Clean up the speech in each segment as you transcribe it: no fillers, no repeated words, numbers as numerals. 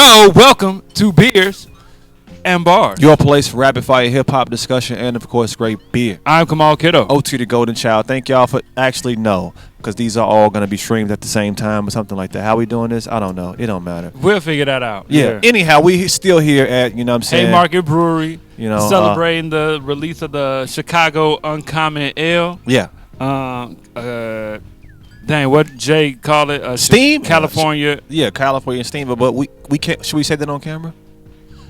Yo, welcome to Beers and Bars. Your place for rapid fire hip hop discussion and of course great beer. I'm Kamal Kiddo. OT the Golden Child. Thank y'all for actually no, because these are all gonna be streamed at the same time or something like that. How we doing this? I don't know. It don't matter. We'll figure that out. Yeah. Anyhow, we still here at what I'm saying. Haymarket Brewery. Celebrating the release of the Chicago Uncommon Ale. Yeah. Dang, what Jay called it? Steam? California. Yeah, California Steam. But we can't. Should we say that on camera?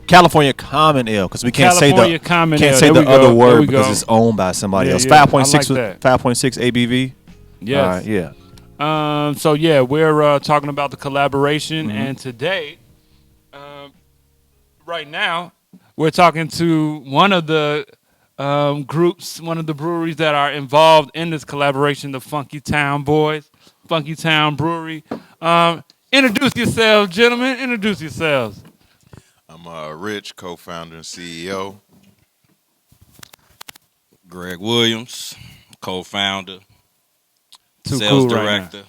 California Common Ale, because we can't say the other word because it's owned by somebody else. 5.6 like 5.6 ABV. Yes. All right, yeah. So yeah, we're talking about the collaboration, and today, right now, we're talking to one of the groups, one of the breweries that are involved in this collaboration, the Funkytown Boys, Funkytown Brewery. Introduce yourselves, gentlemen. Introduce yourselves. I'm Rich, co-founder and CEO. Greg Williams, co-founder, Too sales cool right director,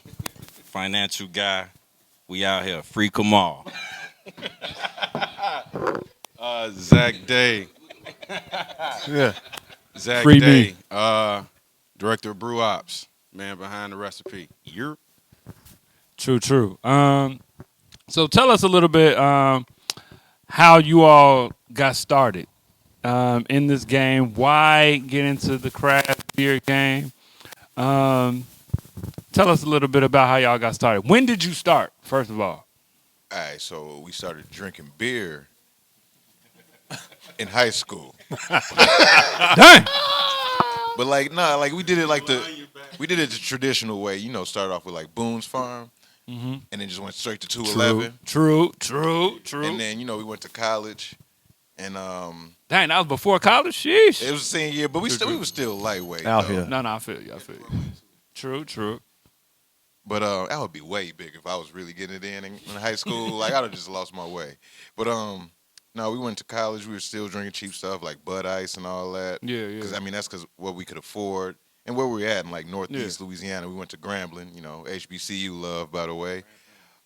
financial guy. We out here, free Kamal. Zach Day. Yeah. Zach Free Day, me. director of Brew Ops, man behind the recipe. You're True. So tell us a little bit how you all got started in this game. Why get into the craft beer game? Tell us a little bit about how y'all got started. When did you start, first of all? all right. So we started drinking beer in high school, Dang. but we did it we did it the traditional way. Started off with like Boone's Farm, and then just went straight to 211. True. And then we went to college, and Dang, that was before college? Sheesh. it was the same year, but we were still lightweight Out though. here. No, I feel you. True. But that would be way big if I was really getting it in high school. Like I'd have just lost my way. But no, we went to college. We were still drinking cheap stuff like Bud Ice and all that. Yeah. Because that's because what we could afford and where we were at in like Northeast Louisiana. We went to Grambling. HBCU love, by the way.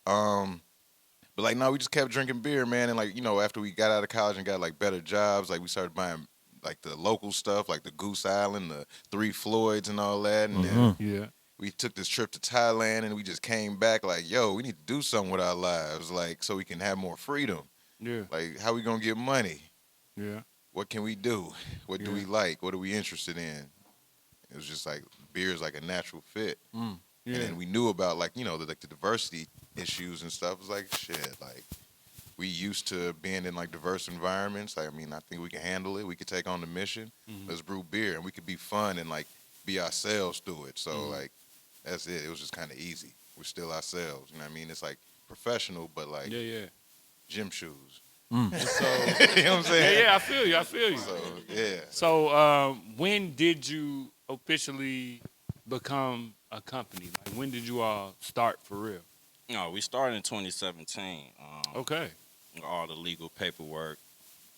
But no, we just kept drinking beer, man. And after we got out of college and got like better jobs, like we started buying like the local stuff, like the Goose Island, the Three Floyds, and all that. And then Yeah. we took this trip to Thailand, and we just came back like, yo, we need to do something with our lives, like so we can have more freedom. Yeah. Like, how we gonna get money? Yeah. What can we do? What do we like? What are we interested in? It was just like beer is like a natural fit. Yeah. And then we knew about the diversity issues and stuff. It was like shit. Like we used to being in like diverse environments. I think we can handle it. We could take on the mission. Let's brew beer, and we could be fun and like be ourselves through it. So like that's it. It was just kind of easy. We're still ourselves. You know what I mean? It's like professional, but like gym shoes. So, You know what I'm saying? yeah, I feel you. So yeah. So, when did you officially become a company? Like, when did you all start for real? No, we started in 2017. Okay. All the legal paperwork,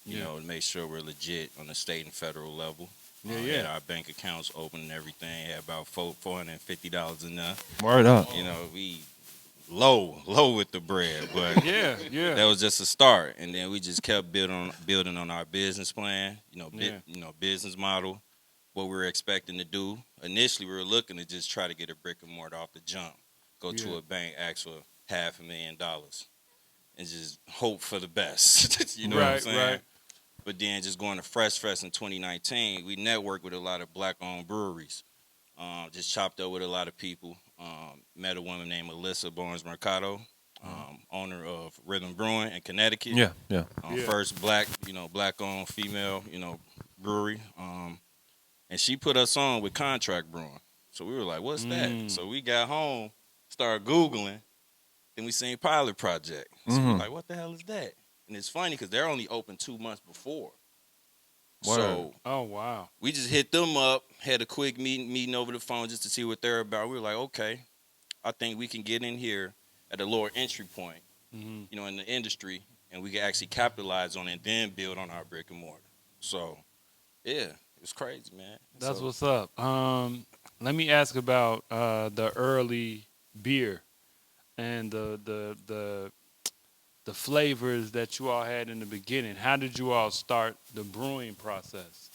to make sure we're legit on the state and federal level. Had our bank accounts open and everything. Had about $450 in there. Word up. We low with the bread, but Yeah. that was just a start. And then we just kept building on our business plan. Business model, what we were expecting to do. Initially, we were looking to just try to get a brick and mortar off the jump. Go to a bank, ask for $500,000, and just hope for the best. You know what I'm saying? Right. But then just going to Fresh Fest in 2019, we networked with a lot of black-owned breweries. Just chopped up with a lot of people. Met a woman named Alyssa Barnes Mercado, owner of Rhythm Brewing in Connecticut. Yeah. First black-owned female, brewery. And she put us on with contract brewing. So we were like, what's that? So we got home, started Googling, then we seen Pilot Project. So we were like, what the hell is that? And it's funny because they're only open 2 months before. So Oh, wow. we just hit them up, had a quick meeting over the phone just to see what they're about. We were like, okay, I think we can get in here at a lower entry point, in the industry, and we can actually capitalize on it and then build on our brick and mortar. So, yeah, it's crazy, man. That's what's up. Let me ask about the early beer and the the flavors that you all had in the beginning. How did you all start the brewing process?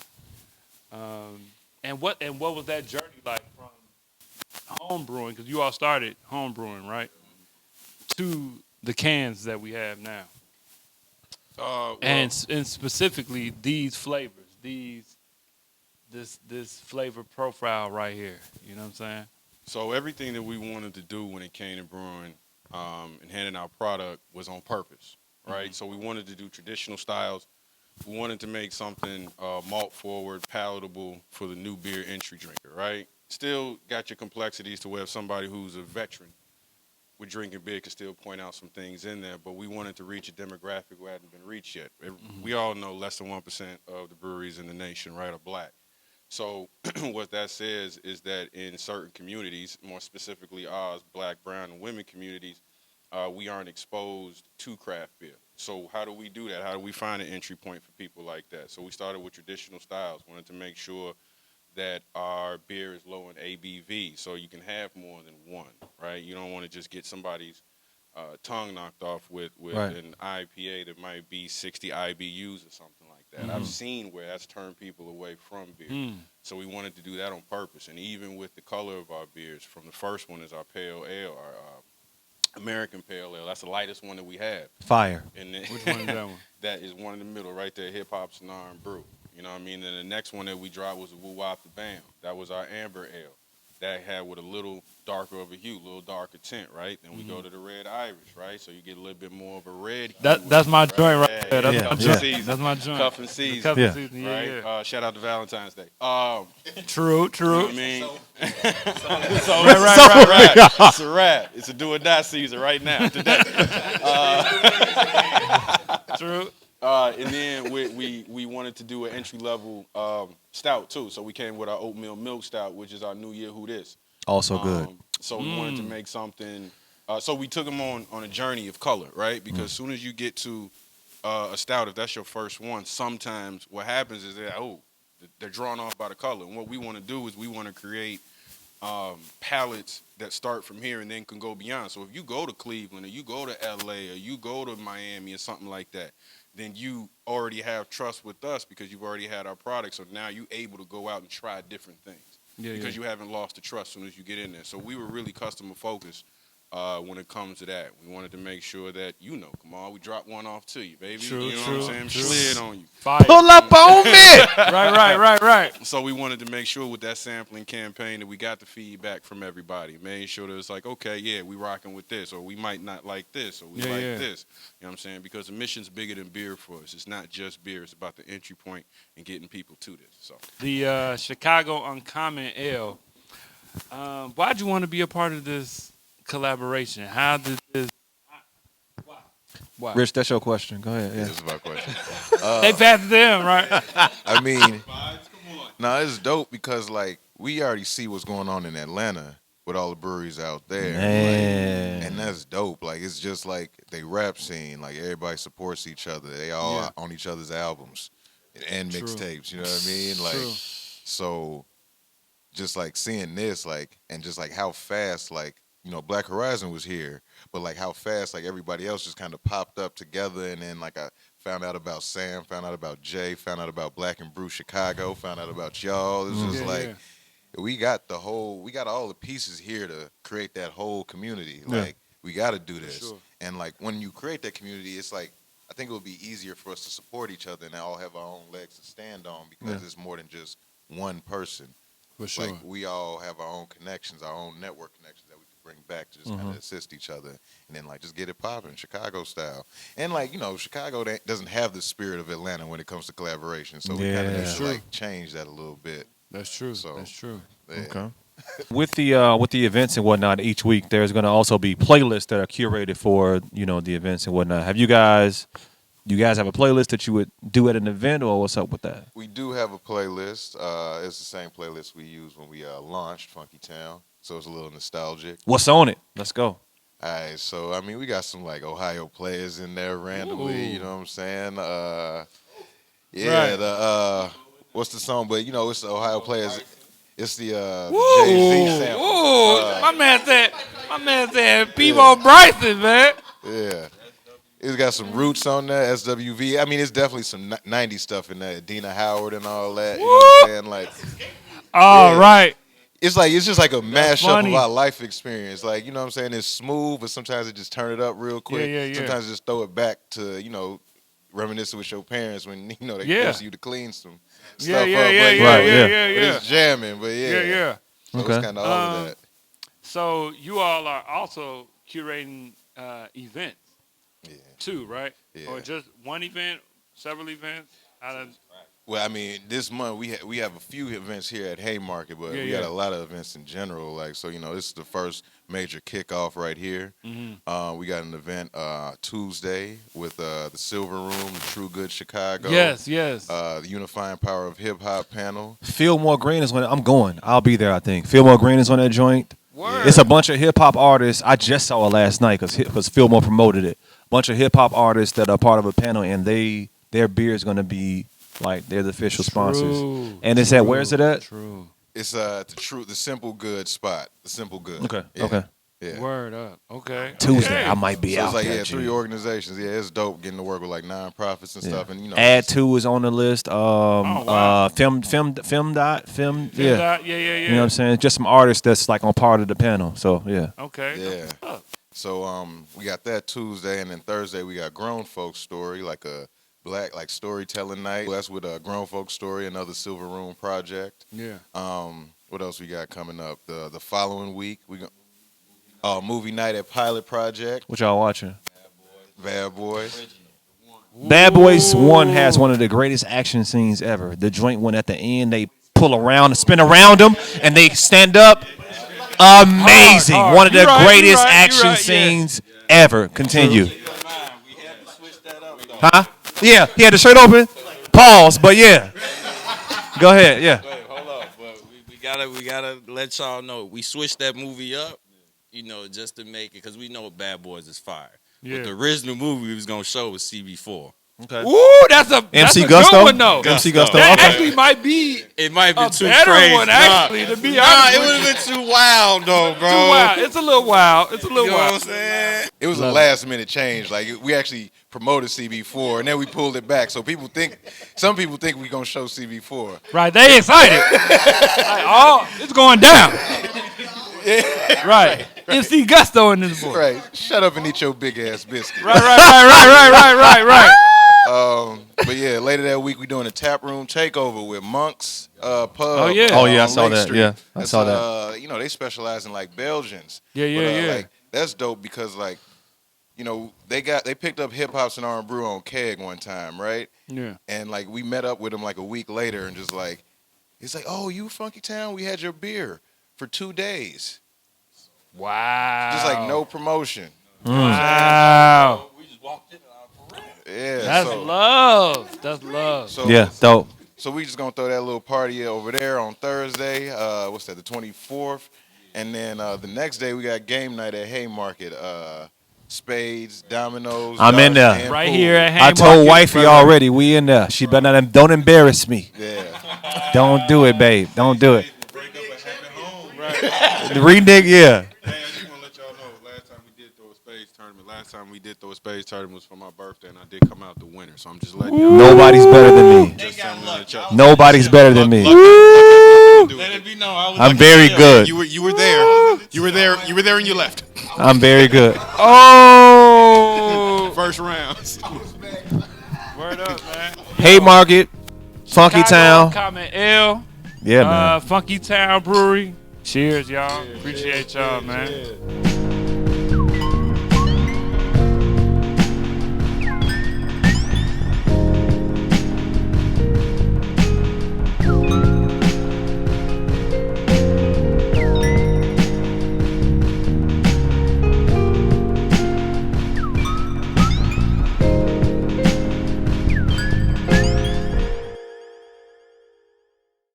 And what was that journey like from home brewing? Because you all started home brewing, right? To the cans that we have now, and specifically these flavors, this flavor profile right here. You know what I'm saying? So everything that we wanted to do when it came to brewing and handing out product was on purpose, right? Mm-hmm. So we wanted to do traditional styles. We wanted to make something malt forward, palatable for the new beer entry drinker, right? Still got your complexities to where somebody who's a veteran with drinking beer could still point out some things in there, but we wanted to reach a demographic who hadn't been reached yet. We all know less than 1% of the breweries in the nation, right, are black. So what that says is that in certain communities, more specifically ours, black, brown, and women communities, we aren't exposed to craft beer. So how do we do that? How do we find an entry point for people like that? So we started with traditional styles, wanted to make sure that our beer is low in ABV, so you can have more than one, right? You don't want to just get somebody's tongue knocked off with right. an IPA that might be 60 IBUs or something like that. Mm-hmm. I've seen where that's turned people away from beer. So we wanted to do that on purpose. And even with the color of our beers, from the first one is our pale ale, our American pale ale. That's the lightest one that we have. Fire. And then, which one is that one? That is one in the middle right there, Hip Hop Sonar and Brew. You know what I mean? And the next one that we dropped was a Woo Wop the Bam. That was our amber ale. That had with a little darker of a hue, a little darker tint, right? Then we go to the red Irish, right? So you get a little bit more of a red hue. That's my joint right there. That's my joint. Season. That's my joint. Cuffing season. Cuffing season, right? Yeah. Shout out to Valentine's Day. True. You know what I mean? Right. It's a wrap. It's a do or die season right now, today. True. And then we wanted to do an entry-level stout, too. So we came with our oatmeal milk stout, which is our New Year Who Dis. Also good. So we wanted to make something. So we took them on a journey of color, right? Because as soon as you get to a stout, if that's your first one, sometimes what happens is that, they're drawn off by the color. And what we want to do is we want to create palettes that start from here and then can go beyond. So if you go to Cleveland or you go to LA or you go to Miami or something like that, then you already have trust with us because you've already had our product. So now you're able to go out and try different things because you haven't lost the trust as soon as you get in there. So we were really customer focused when it comes to that. We wanted to make sure that, come on, we dropped one off to you, baby. True, you know what I'm saying? Slid on you. Fire. Pull up on me. Right. So we wanted to make sure with that sampling campaign that we got the feedback from everybody, made sure that it's like, okay, yeah, we rocking with this, or we might not like this, or we like this. You know what I'm saying? Because the mission's bigger than beer for us. It's not just beer. It's about the entry point and getting people to this. So the Chicago Uncommon Ale, why'd you want to be a part of this collaboration? How did this? Why? Rich, that's your question. Go ahead. This is my question. They passed them, right? I mean, it's dope because we already see what's going on in Atlanta with all the breweries out there, and that's dope. It's just they rap scene. Everybody supports each other. They all on each other's albums and mixtapes. You know what I mean? So just seeing this, and just how fast Black Horizon was here, but how fast everybody else just kind of popped up together, and then I found out about Sam, found out about Jay, found out about Black and Brew Chicago, found out about y'all. It was just we got all the pieces here to create that whole community. We got to do this, sure. And when you create that community, it's I think it would be easier for us to support each other and all have our own legs to stand on because it's more than just one person. For sure. We all have our own connections, our own network connections that we can bring back to just kind of assist each other, and then just get it popping, Chicago style. And Chicago doesn't have the spirit of Atlanta when it comes to collaboration, so we kind of need to change that a little bit. That's true. So, that's true. Yeah. Okay. With the events and whatnot, each week there's going to also be playlists that are curated for the events and whatnot. Have you guys have a playlist that you would do at an event, or what's up with that? We do have a playlist. It's the same playlist we used when we launched Funkytown, so it's a little nostalgic. What's on it? Let's go. All right, so we got some Ohio players in there randomly. Ooh. You know what I'm saying? Right. What's the song? But it's the Ohio players. It's the Woo. Jay-Z sample. Ooh, my man said, Peebo Bryson, man. Yeah. It's got some roots on there, SWV. I mean, it's definitely some 90s stuff in there. Dina Howard and all that. You know what I'm saying? Like, All Yeah. right. it's just like a mashup of funny. our life experience. Like, you know what I'm saying? It's smooth, but sometimes it just turn it up real quick. yeah. Sometimes just throw it back to, reminiscing with your parents when, they Yeah. force you to clean some Yeah, stuff yeah, up. yeah, But, yeah, Right, yeah, yeah. yeah, but yeah. it's jamming, but yeah. Yeah, yeah. So Okay. it's kind of all of that. So you all are also curating events Yeah. too, right? Yeah. Or just one event, several events? Out of, Well, I mean, this month we have a few events here at Haymarket, but Yeah, we yeah. got a lot of events in general. Like, so this is the first major kickoff right here. Mm-hmm. We got an event Tuesday with the Silver Room, the True Good Chicago. yes. The Unifying Power of Hip Hop panel. Fillmore Green is when I'm going. I'll be there. I think Fillmore Green is on that joint. Word. It's a bunch of hip hop artists. I just saw it last night because Fillmore promoted it. Bunch of hip hop artists that are part of a panel, and their beer is going to be like they're the official sponsors. And it's at where's it at? True. It's the Simple Good spot. The Simple Good. Okay. Yeah. Okay. Yeah. Word up. Okay. Tuesday, Okay. I might be So out it's like there. three G. organizations. Yeah, it's dope getting to work with like nonprofits and stuff, and Add Two is on the list. wow. Film dot. Yeah. Yeah. You know what I'm saying? Just some artists that's like on part of the panel. So yeah. Okay. Yeah. So we got that Tuesday, and then Thursday we got Grown Folks Story, like a black storytelling night. That's with a Grown Folks Story, another Silver Room project. Yeah. What else we got coming up? The following week we got movie night at Pilot Project. What y'all watching? Bad Boys. Bad Boys 1 has one of the greatest action scenes ever. The joint one at the end, they pull around, spin around them, and they stand up. Amazing. Hard. One of the You're right, greatest you're right, action you're right, scenes ever. Continue. We had to switch that up, though. Huh? Yeah, he had the shirt open. Pause, but yeah. Go ahead, yeah. Wait, hold up, but we gotta let y'all know we switched that movie up, just to make it because we know Bad Boys is fire. Yeah. But the original movie we was gonna show was CB4. Okay. Ooh, that's a MC good Gusto? one, though. MC Gusto. That Okay. actually might be It might be a too better crazy. one, actually, to be Nah, honest it with would you. have been too wild though, bro. Too wild. It's a little wild. It's a little You know what I'm wild. saying? It was a last minute change. Like we actually promoted CB4, and then we pulled it back. So some people think we're gonna show CB4. Right, they excited. Like, it's going down. Right. MC Gusto in this boy. Right. Shut up and eat your big ass biscuit. Right. But yeah, later that week we doing a tap room takeover with Monks Pub. Oh, yeah. Oh, yeah, I on saw Lake that. Street. Yeah, I That's, saw that. They specialize in like Belgians. Yeah. Like that's dope because like, they picked up Hip Hops and R&B Brew on Keg one time, right? Yeah. And like we met up with them like a week later and just like, it's like, oh, you Funkytown? We had your beer for 2 days. Wow. Just like no promotion. Wow. We just walked in. Yeah. That's so, love. That's love. So, Yeah, dope. So we just gonna throw that little party over there on Thursday. What's that? The 24th. And then the next day we got game night at Haymarket. Spades, dominoes. I'm in darts, there. and Right pool. here at I Haymarket. told wifey Right. already, we in there. She better not, don't embarrass me. Yeah. Don't do it, babe. Don't do it. Break up a happy home. The renege, yeah. Hey, I just want to let y'all know, last time we did throw a spades tournament was for my birthday, and I did come out the winner. So I'm just letting y'all know. Nobody's better than me. Just something that y'all- Nobody's better than me. Luck has nothing to do with Let it. it be known. I was I'm lucky very as hell. good. You were there. You were there and you left. I'm very good. Oh. First round. Word up, man. Haymarket, Chicago, Funkytown. Comment L. Yeah, man. Funkytown Brewery. Cheers, y'all. Appreciate y'all, man.